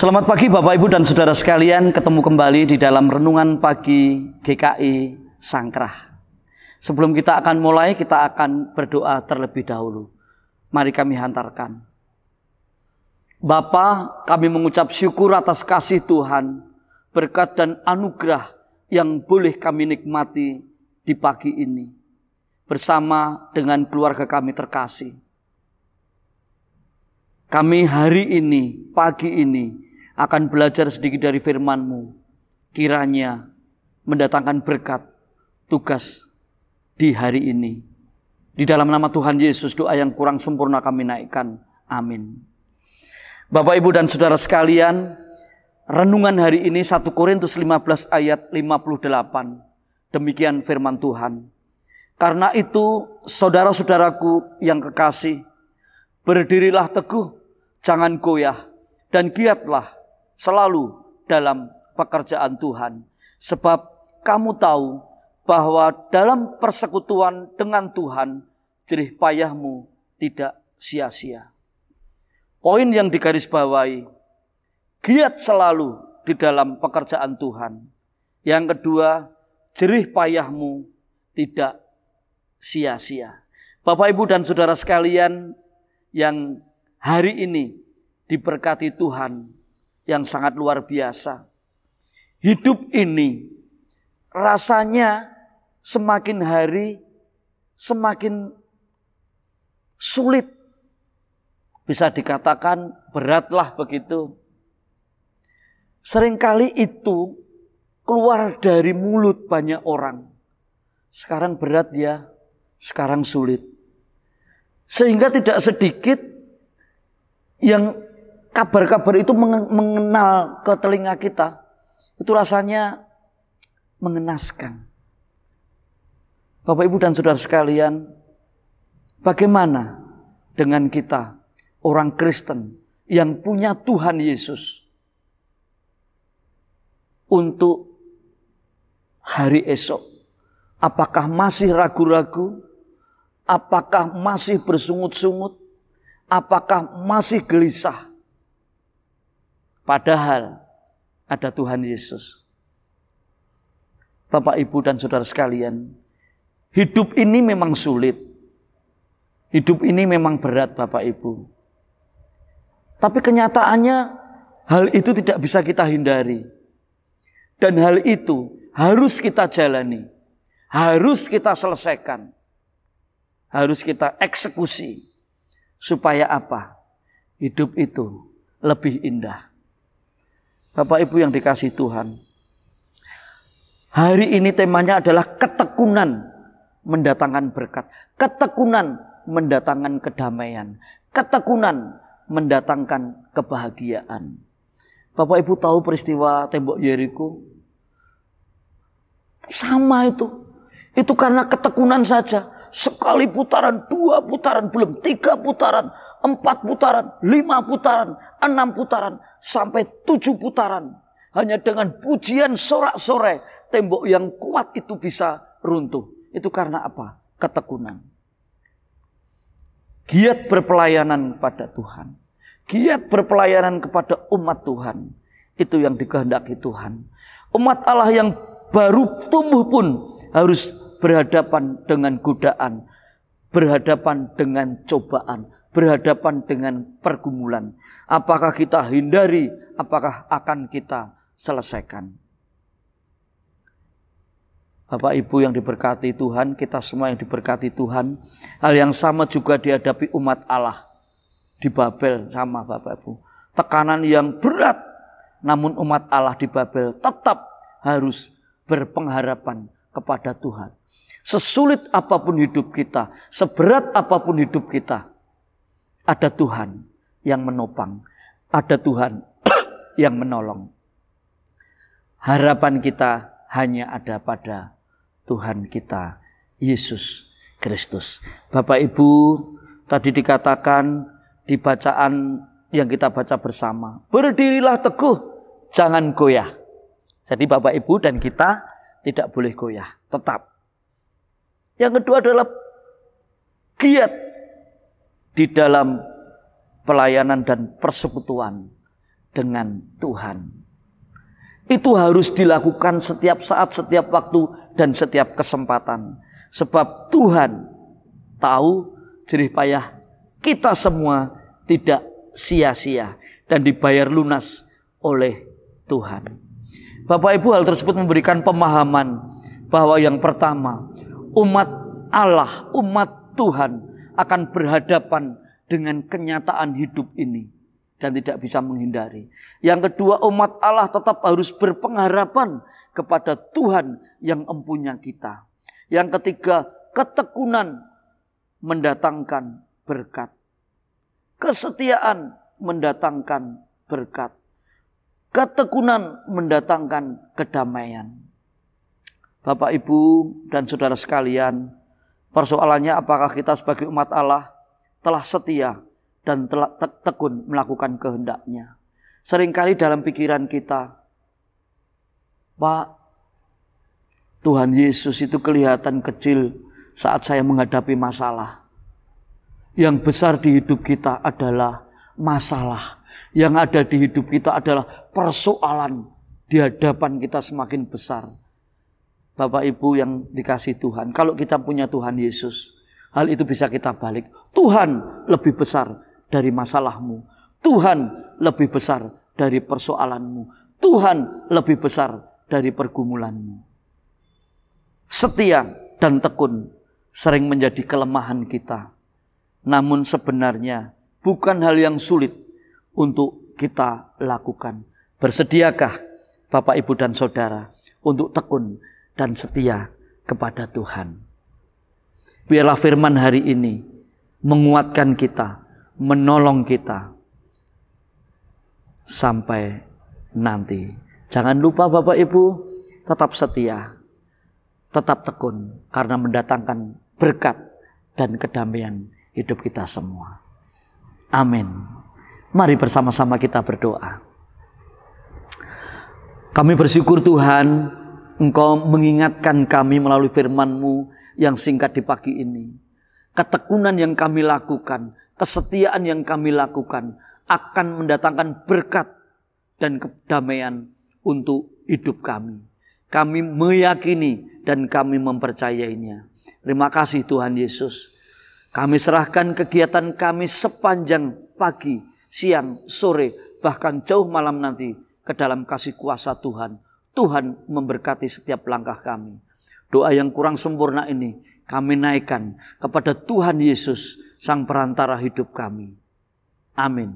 Selamat pagi Bapak Ibu dan Saudara sekalian, ketemu kembali di dalam Renungan Pagi GKI Sangkrah. Sebelum kita akan mulai, kita akan berdoa terlebih dahulu. Mari kami hantarkan. Bapa, kami mengucap syukur atas kasih Tuhan, berkat dan anugerah yang boleh kami nikmati di pagi ini, bersama dengan keluarga kami terkasih. Kami hari ini, pagi ini, akan belajar sedikit dari firman-Mu. Kiranya mendatangkan berkat tugas di hari ini. Di dalam nama Tuhan Yesus, doa yang kurang sempurna kami naikkan. Amin. Bapak, Ibu, dan Saudara sekalian, renungan hari ini 1 Korintus 15 ayat 58. Demikian firman Tuhan. Karena itu, saudara-saudaraku yang kekasih, berdirilah teguh, jangan goyah, dan giatlah selalu dalam pekerjaan Tuhan. Sebab kamu tahu bahwa dalam persekutuan dengan Tuhan, jerih payahmu tidak sia-sia. Poin yang digarisbawahi, giat selalu di dalam pekerjaan Tuhan. Yang kedua, jerih payahmu tidak sia-sia. Bapak, Ibu, dan Saudara sekalian yang hari ini diberkati Tuhan yang sangat luar biasa. Hidup ini rasanya semakin hari semakin sulit. Bisa dikatakan beratlah begitu. Seringkali itu keluar dari mulut banyak orang. Sekarang berat ya, sekarang sulit. Sehingga tidak sedikit yang kabar-kabar itu mengenal ke telinga kita. Itu rasanya mengenaskan. Bapak, Ibu, dan Saudara sekalian, bagaimana dengan kita, orang Kristen yang punya Tuhan Yesus, untuk hari esok? Apakah masih ragu-ragu? Apakah masih bersungut-sungut? Apakah masih gelisah? Padahal ada Tuhan Yesus. Bapak, Ibu, dan Saudara sekalian, hidup ini memang sulit. Hidup ini memang berat, Bapak, Ibu. Tapi kenyataannya hal itu tidak bisa kita hindari. Dan hal itu harus kita jalani. Harus kita selesaikan. Harus kita eksekusi. Supaya apa? Hidup itu lebih indah. Bapak, Ibu yang dikasihi Tuhan, hari ini temanya adalah ketekunan mendatangkan berkat. Ketekunan mendatangkan kedamaian. Ketekunan mendatangkan kebahagiaan. Bapak, Ibu tahu peristiwa tembok Yeriko? Sama itu. Itu karena ketekunan saja. Sekali putaran, 2 putaran, belum 3 putaran, 4 putaran, 5 putaran, 6 putaran, sampai 7 putaran. Hanya dengan pujian sorak-sorai, tembok yang kuat itu bisa runtuh. Itu karena apa? Ketekunan. Giat berpelayanan pada Tuhan. Giat berpelayanan kepada umat Tuhan. Itu yang dikehendaki Tuhan. Umat Allah yang baru tumbuh pun harus berhadapan dengan godaan, berhadapan dengan cobaan, berhadapan dengan pergumulan. Apakah kita hindari, apakah akan kita selesaikan? Bapak, Ibu yang diberkati Tuhan, kita semua yang diberkati Tuhan, hal yang sama juga dihadapi umat Allah di Babel, sama Bapak, Ibu. Tekanan yang berat, namun umat Allah di Babel tetap harus berpengharapan kepada Tuhan. Sesulit apapun hidup kita, seberat apapun hidup kita, ada Tuhan yang menopang, ada Tuhan yang menolong. Harapan kita hanya ada pada Tuhan kita, Yesus Kristus. Bapak, Ibu, tadi dikatakan di bacaan yang kita baca bersama, berdirilah teguh, jangan goyah. Jadi Bapak, Ibu, dan kita tidak boleh goyah, tetap. Yang kedua adalah giat di dalam pelayanan dan persekutuan dengan Tuhan. Itu harus dilakukan setiap saat, setiap waktu, dan setiap kesempatan. Sebab Tuhan tahu jerih payah kita semua tidak sia-sia dan dibayar lunas oleh Tuhan. Bapak Ibu, hal tersebut memberikan pemahaman bahwa yang pertama, umat Allah, umat Tuhan akan berhadapan dengan kenyataan hidup ini dan tidak bisa menghindari. Yang kedua, umat Allah tetap harus berpengharapan kepada Tuhan yang empunya kita. Yang ketiga, ketekunan mendatangkan berkat. Kesetiaan mendatangkan berkat. Ketekunan mendatangkan kedamaian. Bapak, Ibu, dan saudara sekalian, persoalannya apakah kita sebagai umat Allah telah setia dan telah tekun melakukan kehendak-Nya. Seringkali dalam pikiran kita, Pak, Tuhan Yesus itu kelihatan kecil saat saya menghadapi masalah. Yang besar di hidup kita adalah masalah. Yang ada di hidup kita adalah persoalan di hadapan kita semakin besar. Bapak Ibu yang dikasihi Tuhan, kalau kita punya Tuhan Yesus, hal itu bisa kita balik. Tuhan lebih besar dari masalahmu. Tuhan lebih besar dari persoalanmu. Tuhan lebih besar dari pergumulanmu. Setia dan tekun sering menjadi kelemahan kita. Namun sebenarnya bukan hal yang sulit untuk kita lakukan. Bersediakah Bapak, Ibu, dan Saudara untuk tekun dan setia kepada Tuhan? Biarlah firman hari ini menguatkan kita, menolong kita sampai nanti. Jangan lupa Bapak Ibu, tetap setia, tetap tekun, karena mendatangkan berkat dan kedamaian hidup kita semua. Amin. Mari bersama-sama kita berdoa. Kami bersyukur Tuhan, Engkau mengingatkan kami melalui firman-Mu yang singkat di pagi ini. Ketekunan yang kami lakukan, kesetiaan yang kami lakukan akan mendatangkan berkat dan kedamaian untuk hidup kami. Kami meyakini dan kami mempercayainya. Terima kasih Tuhan Yesus. Kami serahkan kegiatan kami sepanjang pagi, siang, sore, bahkan jauh malam nanti ke dalam kasih kuasa Tuhan. Tuhan memberkati setiap langkah kami. Doa yang kurang sempurna ini kami naikkan kepada Tuhan Yesus, Sang Perantara hidup kami. Amin.